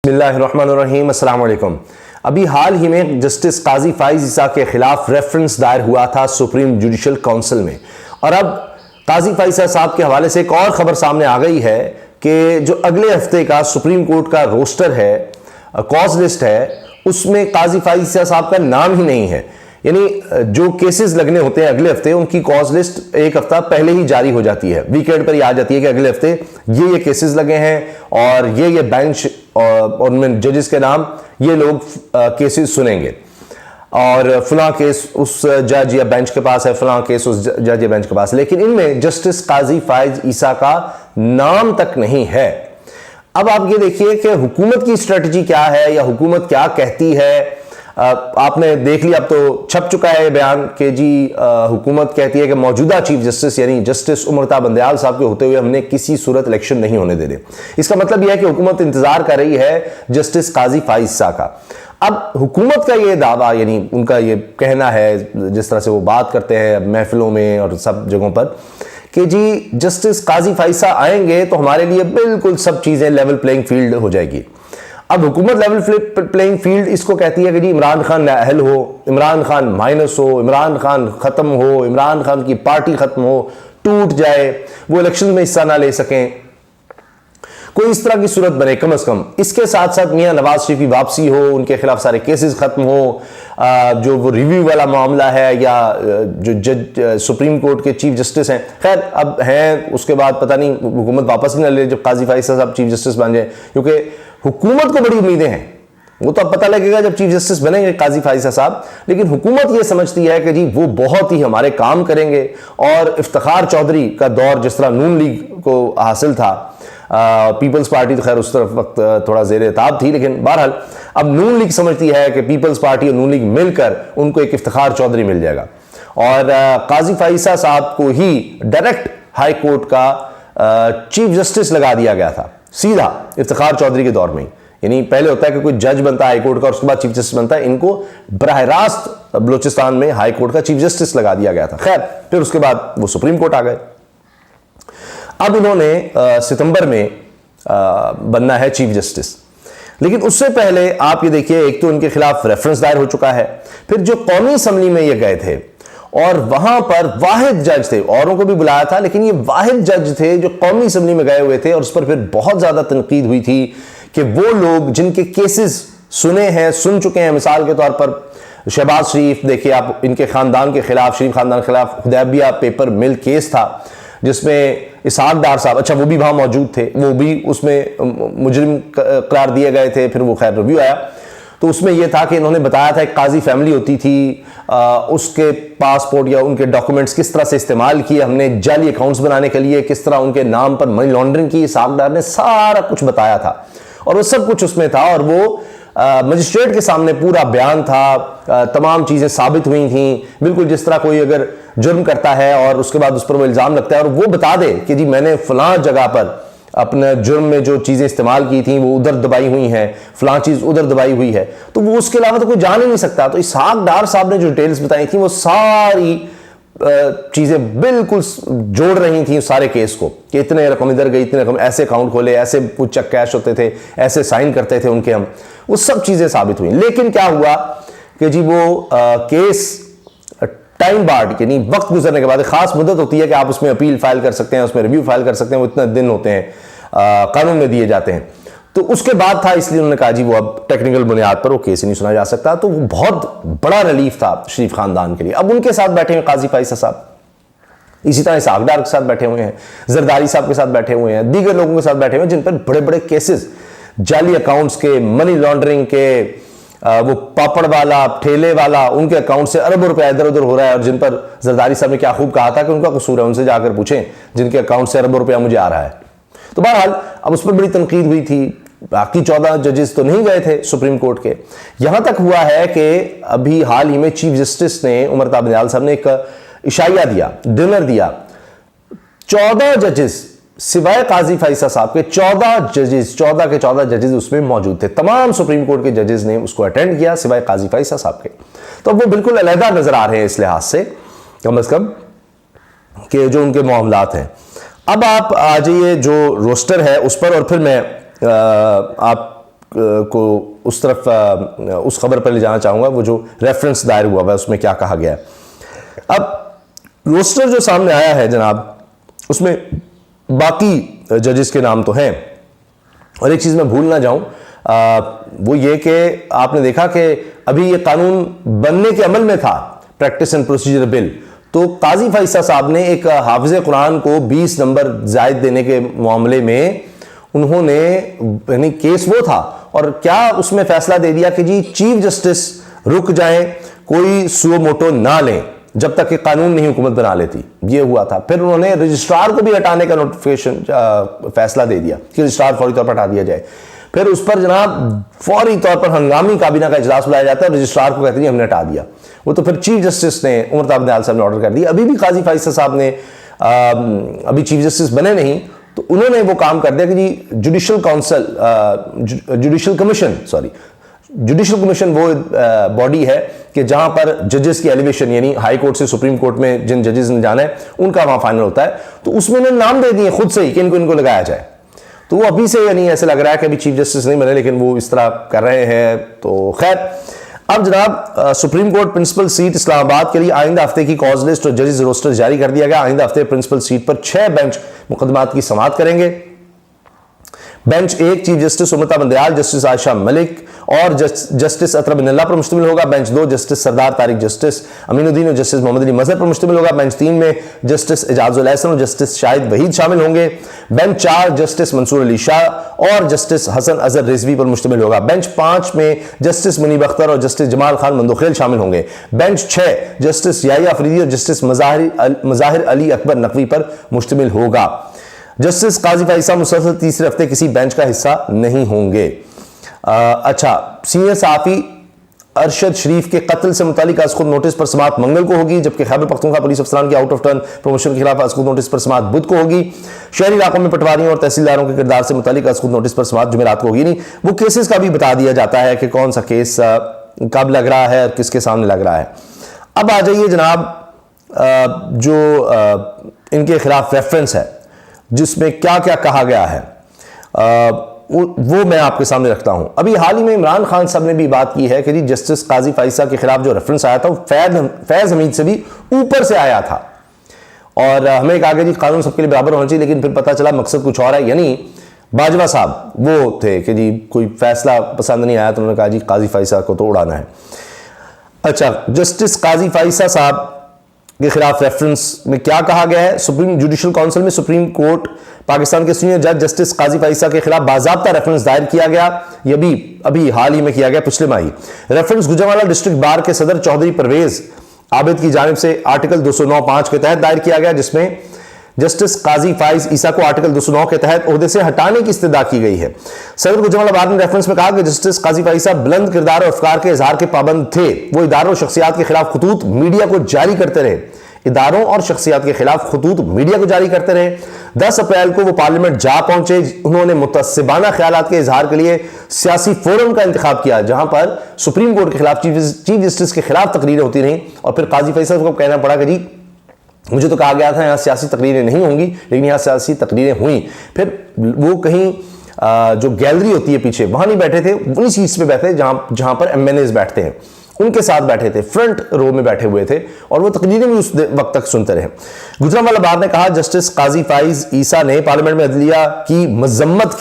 बिस्मिल्लाहिर्रहमानिर्रहीम, अस्सलाम वालेकुम। अभी हाल ही में जस्टिस काजी फाइज ईसा के खिलाफ रेफरेंस दायर हुआ था सुप्रीम जुडिशल काउंसिल में, और अब काजी फाइज ईसा साहब के हवाले से एक और खबर सामने आ गई है कि जो अगले हफ्ते का सुप्रीम कोर्ट का रोस्टर है, कॉज लिस्ट है, उसमें काजी फाइज ईसा साहब का नाम ही नहीं है। यानी जो केसेस लगने होते हैं अगले हफ्ते, उनकी कॉज लिस्ट एक हफ्ता पहले ही जारी हो जाती है, वीकेंड पर ही आ जाती है कि अगले हफ्ते ये केसेस लगे हैं और ये बेंच और उनमें जजेस के नाम, ये लोग केसेस सुनेंगे और फलां केस उस जज या बेंच के पास है, फलां केस उस जज या बेंच के पास, लेकिन इनमें जस्टिस काजी फाइज ईसा का नाम तक नहीं है। अब आप ये देखिए कि हुकूमत की स्ट्रेटजी क्या है या हुकूमत क्या कहती है। आपने देख लिया, अब तो छप चुका है ये बयान कि जी हुकूमत कहती है कि मौजूदा चीफ जस्टिस यानी जस्टिस उमरता बंदयाल साहब के होते हुए हमने किसी सूरत इलेक्शन नहीं होने देने। इसका मतलब यह है कि हुकूमत इंतजार कर रही है जस्टिस काजी फाइज ईसा का। अब हुकूमत का ये दावा, यानी उनका ये कहना है, जिस तरह से वो बात करते हैं महफिलों में और सब जगहों पर, कि जी जस्टिस काजी फाइज ईसा आएंगे तो हमारे लिए बिल्कुल सब चीजें लेवल प्लेइंग फील्ड हो जाएगी। अब हुकूमत लेवल प्लेइंग फील्ड इसको कहती है कि जी इमरान खान नाअहल हो, इमरान खान माइनस हो, इमरान खान खत्म हो, इमरान खान की पार्टी खत्म हो, टूट जाए, वो इलेक्शन में हिस्सा ना ले सकें, कोई इस तरह की सूरत बने कम से कम। इसके साथ साथ मियां नवाज शरीफ की वापसी हो, उनके खिलाफ सारे केसेस खत्म हो, जो वो रिव्यू वाला मामला है या जो जज सुप्रीम कोर्ट के चीफ जस्टिस हैं, खैर अब हैं, उसके बाद पता नहीं हुकूमत वापस ही ना ले जब काजी फाइज ईसा साहब चीफ जस्टिस बन जाए, क्योंकि हुकूमत को बड़ी उम्मीदें हैं। वो तो अब पता लगेगा जब चीफ जस्टिस बनेंगे काजी फाइज ईसा साहब, लेकिन हुकूमत ये समझती है कि जी वो बहुत ही हमारे काम करेंगे। और इफ्तिखार चौधरी का दौर जिस तरह नून लीग को हासिल था, पीपल्स पार्टी तो खैर उस तरफ वक्त थोड़ा ज़ेर ताब थी, लेकिन बहरहाल अब नून लीग समझती है कि पीपल्स पार्टी और नून लीग मिलकर उनको एक इफ्तिखार चौधरी मिल जाएगा, और काजी फाइज ईसा साहब को ही डायरेक्ट हाई कोर्ट का चीफ जस्टिस लगा दिया गया था, सीधा इफ्तिखार चौधरी के दौर में। यानी पहले होता है कि कोई जज बनता है हाई कोर्ट का और उसके बाद चीफ जस्टिस बनता है, इनको बराह रास्त बलूचिस्तान में हाई कोर्ट का चीफ जस्टिस लगा दिया गया था। खैर फिर उसके बाद वो सुप्रीम कोर्ट आ गए। अब इन्होंने सितंबर में बनना है चीफ जस्टिस, लेकिन उससे पहले आप ये देखिए, एक तो इनके खिलाफ रेफरेंस दायर हो चुका है, फिर जो कौमी असम्बली में ये गए थे और वहां पर वाहिद जज थे, औरों को भी बुलाया था लेकिन ये वाहिद जज थे जो कौमी असम्बली में गए हुए थे, और उस पर फिर बहुत ज्यादा तनकीद हुई थी कि वो लोग जिनके केसेस सुने हैं, सुन चुके हैं, मिसाल के तौर पर शहबाज शरीफ देखिए आप, इनके खानदान के खिलाफ, शरीफ खानदान के खिलाफ हुदैबिया पेपर मिल केस था जिसमें इसहाक डार साहब, अच्छा वो भी वहां मौजूद थे, वो भी उसमें मुजरिम करार दिए गए थे, फिर वो खैर रिव्यू आया तो उसमें यह था कि इन्होंने बताया था एक काजी फैमिली होती थी, उसके पासपोर्ट या उनके डॉक्यूमेंट्स किस तरह से इस्तेमाल किए हमने जाली अकाउंट्स बनाने के लिए, किस तरह उनके नाम पर मनी लॉन्ड्रिंग की, इसहाक डार ने सारा कुछ बताया था और वो सब कुछ उसमें था, और वो मजिस्ट्रेट के सामने पूरा बयान था, तमाम चीज़ें साबित हुई थी, बिल्कुल जिस तरह कोई अगर जुर्म करता है और उसके बाद उस पर वो इल्ज़ाम लगता है और वो बता दे कि जी मैंने फलां जगह पर अपने जुर्म में जो चीज़ें इस्तेमाल की थी वो उधर दबाई हुई हैं, फलां चीज़ उधर दबाई हुई है, तो वो उसके अलावा तो कोई जान ही नहीं सकता। तो इसहाक डार साहब ने जो डिटेल्स बताई थी वो सारी चीज़ें बिल्कुल जोड़ रही थी सारे केस को, कि इतने रकम इधर गई, इतने रकम ऐसे अकाउंट खोले, ऐसे कुछ चेक कैश होते थे, ऐसे साइन करते थे उनके हम, वो सब चीज़ें साबित हुई। लेकिन क्या हुआ कि जी वो केस टाइम बार्ड, यानी वक्त गुजरने के बाद खास मुद्दत होती है कि आप उसमें अपील फाइल कर सकते हैं, उसमें रिव्यू फाइल कर सकते हैं, वो इतने दिन होते हैं, कानून में दिए जाते हैं, तो उसके बाद था, इसलिए उन्होंने कहा जी वो अब टेक्निकल बुनियाद पर वो केस ही नहीं सुना जा सकता। तो वो बहुत बड़ा रिलीफ था शरीफ खानदान के लिए। अब उनके साथ बैठे हैं काजी फाइज ईसा साहब, इसी तरह इसहाक डार के साथ बैठे हुए हैं, जरदारी साहब के साथ बैठे हुए हैं, दीगर लोगों के साथ बैठे हुए हैं जिन पर बड़े बड़े केसेस, जाली अकाउंट्स के, मनी लॉन्ड्रिंग के, वो पापड़ वाला, ठेले वाला, उनके अकाउंट से अरबों रुपया इधर उधर हो रहा है, और जिन पर जरदारी साहब ने क्या खूब कहा था कि उनका कसूर है, उनसे जाकर पूछें जिनके अकाउंट से अरबों रुपया मुझे आ रहा है। तो बहरहाल अब उस पर बड़ी तनकीद हुई थी। बाकी 14 जजेस तो नहीं गए थे सुप्रीम कोर्ट के। यहां तक हुआ है कि अभी हाल ही में चीफ जस्टिस ने, उमरता बंदयाल साहब ने एक इशाया दिया, डिनर दिया, 14 जजेस सिवाय काजी फाइज ईसा साहब के 14 जजेस, 14 के 14 जजेस उसमें मौजूद थे। तमाम सुप्रीम कोर्ट के जजेस ने उसको अटेंड किया सिवाय काजी फाइज ईसा साहब के। तो वो बिल्कुल अलहदा नजर आ रहे हैं इस लिहाज से, कम से कम कि जो उनके मामलात हैं। अब आप आ जाइए जो रोस्टर है उस पर, और फिर मैं आप को उस तरफ उस खबर पर ले जाना चाहूँगा, वो जो रेफरेंस दायर हुआ है उसमें क्या कहा गया है। अब रोस्टर जो सामने आया है जनाब, उसमें बाकी जजेस के नाम तो हैं, और एक चीज़ मैं भूल ना जाऊँ वो ये कि आपने देखा कि अभी ये कानून बनने के अमल में था, प्रैक्टिस एंड प्रोसीजर बिल, तो काजी फैसल साहब ने एक हाफिज कुरान को 20 नंबर जायद देने के मामले में उन्होंने, यानी केस वो था, और क्या उसमें फैसला दे दिया कि जी चीफ जस्टिस रुक जाएं, कोई सुओ मोटो ना लें जब तक कि कानून नहीं हुकूमत बना लेती, ये हुआ था। फिर उन्होंने रजिस्ट्रार को भी हटाने का नोटिफिकेशन फैसला दे दिया कि रजिस्ट्रार फौरी तौर पर हटा दिया जाए। फिर उस पर जनाब फौरी तौर पर हंगामी काबीना का इजलास बुलाया जाता है, रजिस्ट्रार को कहते हैं हमने हटा दिया। वो तो फिर चीफ जस्टिस ने, उमर अब्द साहब ने ऑर्डर कर दिया। अभी भी काजी फैसल साहब ने अभी चीफ जस्टिस बने नहीं, तो उन्होंने वो काम कर दिया कि जी जुडिशल काउंसिल, जुडिशल कमीशन वो बॉडी है कि जहां पर जजेस की एलिवेशन, यानी हाई कोर्ट से सुप्रीम कोर्ट में जिन जजेस ने जाना है उनका वहां फाइनल होता है, तो उसमें उन्होंने नाम दे दिए खुद से ही कि इनको लगाया जाए। तो वो अभी से, यानी ऐसे लग रहा है कि अभी चीफ जस्टिस नहीं बने, लेकिन वो इस तरह कर रहे हैं। तो खैर, अब जनाब supreme court principal seat Islamabad के लिए आइंदा हफ्ते की कॉज लिस्ट और जजेस रोस्टर जारी कर दिया गया। आइंदा हफ्ते प्रिंसिपल सीट पर 6 बेंच मुकदमात की समाअत करेंगे। Bench 1 chief justice Umar अब्द Dayal, justice Ayesha Malik और जस्टिस अतरा बिन अल्लाह पर मुश्तमिल होगा। बेंच 2 जस्टिस सरदार तारिक, जस्टिस अमीनुद्दीन और जस्टिस मोहम्मद अली मजहर पर मुश्तमिल होगा। बेंच 3 में जस्टिस एजाजुल एहसन और जस्टिस शाहिद वहीद शामिल होंगे। बेंच 4 जस्टिस मंसूर अली शाह और जस्टिस हसन अजहर रिजवी पर मुश्तमिल होगा। बेंच 5 में जस्टिस मुनीब अख्तर और जस्टिस जमाल खान मंदोखेल शामिल होंगे। बेंच 6 जस्टिस याहिया अफरीदी और जस्टिस मज़ाहिर अली अकबर नकवी पर मुश्तमिल होगा। जस्टिस काजी फैसल मुसलसल तीसरे हफ्ते किसी बेंच का हिस्सा नहीं होंगे। अच्छा, सीनियर सहाफ़ी अरशद शरीफ के कत्ल से मुतालिक आज खुद नोटिस पर समाअत मंगल को होगी, जबकि खैबर पख्तूनख्वा पुलिस अफसरान की आउट ऑफ टर्न प्रमोशन के खिलाफ आज खुद नोटिस पर समाअत बुध को होगी। शहरी इलाकों में पटवारियों और तहसीलदारों के किरदार से मुतालिक आज खुद नोटिस पर समाअत जुमेरात को होगी। नहीं, वो केसेस का भी बता दिया जाता है कि कौन सा केस कब लग रहा है और किसके सामने लग रहा है। अब आ जाइए जनाब, जो इनके खिलाफ रेफरेंस है जिसमें क्या क्या कहा गया है, वो मैं आपके सामने रखता हूं। अभी हाल ही में इमरान खान साहब ने भी बात की है कि जी जस्टिस काजी फैसल के खिलाफ जो रेफरेंस आया था वो फैज हमीद से भी ऊपर से आया था, और हमें कहा गया जी कानून सबके लिए बराबर होना चाहिए, लेकिन फिर पता चला मकसद कुछ और है। यानी बाजवा साहब वो थे कि जी कोई फैसला पसंद नहीं आया तो उन्होंने कहा जी काजी फैसल को तो उड़ाना है। अच्छा, जस्टिस काजी फैसल साहब के खिलाफ रेफरेंस में क्या कहा गया है? सुप्रीम जुडिशल काउंसिल में सुप्रीम कोर्ट पाकिस्तान के सीनियर जज जस्टिस काजी फैसल के खिलाफ बाज़ाब्ता रेफरेंस दायर किया गया। ये भी अभी हाल ही में किया गया, पिछले माह ही। रेफरेंस गुजरांवाला डिस्ट्रिक्ट बार के सदर चौधरी परवेज आबिद की जानिब से आर्टिकल 209(5) के तहत दायर किया गया, जिसमें जस्टिस काजी फाइज ईसा को आर्टिकल 209 के तहत ओहदे से हटाने की इस्तदा की गई है। सदर गुजरांवाला बार ने रेफरेंस में कहा कि जस्टिस काजी फैसल बुलंद किरदार और अफकार के इजहार के पाबंद थे। वो इदारों और शख्सियात के खिलाफ खतूत मीडिया को जारी करते रहे। इदारों और शख्सियात के खिलाफ खतूत मीडिया को जारी करते रहे। 10 अप्रैल को वो पार्लियामेंट जा पहुंचे। उन्होंने मुतस्सिबाना ख्यालात के इजहार के लिए सियासी फोरम का इंतखाब किया, जहां पर सुप्रीम कोर्ट के खिलाफ चीफ जस्टिस के खिलाफ तकरीरें होती रहीं, और फिर काजी फैसल को कहना पड़ा कि जी मुझे तो कहा गया था यहाँ सियासी तकरीरें नहीं होंगी, लेकिन यहाँ सियासी तकरीरें हुई। फिर वो कहीं जो गैलरी होती है पीछे, वहां नहीं बैठे थे, उन्हीं सीट्स पे बैठे जहां पर MNAs बैठते हैं, उनके साथ बैठे थे, फ्रंट रो में बैठे हुए थे, और वो तकरीरें भी उस वक्त तक सुनते रहे। गुजरांवाला बार ने कहा जस्टिस काजी फाइज ईसा ने पार्लियामेंट में अदलिया की मजम्मत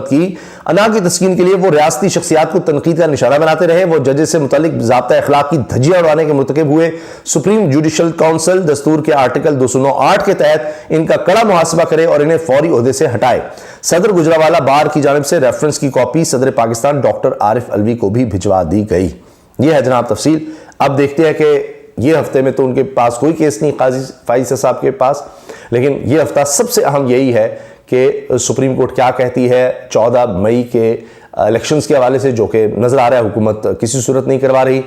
की, अना की तस्कीन के लिए वो रियासती शख्सियात को तनकीद का निशाना बनाते रहे। वो जजेस से मुतालिक ज़ाब्ता अखलाक की धज्जियां उड़ाने के मुर्तकिब हुए। सुप्रीम जुडिशल काउंसिल दस्तूर के आर्टिकल 209(8) के तहत इनका कड़ा मुहासबा करे और इन्हें फौरी ओहदे से हटाए। सदर गुजरांवाला बार की जानिब से रेफरेंस की कॉपी सदर पाकिस्तान डॉक्टर आरिफ अलवी को भी भिजवा दी गई। यह है जनाब तफसील। अब देखते हैं कि ये हफ्ते में तो उनके पास कोई केस नहीं काजी फैसल साहब के पास, लेकिन ये हफ्ता सबसे अहम यही है कि सुप्रीम कोर्ट क्या कहती है 14 मई के इलेक्शंस के हवाले से, जो कि नजर आ रहा है हुकूमत किसी सूरत नहीं करवा रही।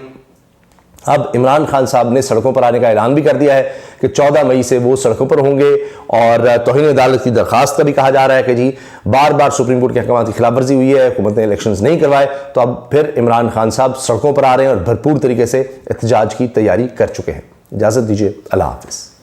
अब इमरान खान साहब ने सड़कों पर आने का ऐलान भी कर दिया है कि 14 मई से वो सड़कों पर होंगे, और तौहीन अदालत की दरखास्त का भी कहा जा रहा है कि जी बार बार सुप्रीम कोर्ट के अहकाम की खिलाफ वर्जी हुई है, हुकूमत ने इलेक्शंस नहीं करवाए, तो अब फिर इमरान खान साहब सड़कों पर आ रहे हैं और भरपूर तरीके से एहतजाज की तैयारी कर चुके हैं। इजाज़त दीजिए, अल्लाह हाफिज़।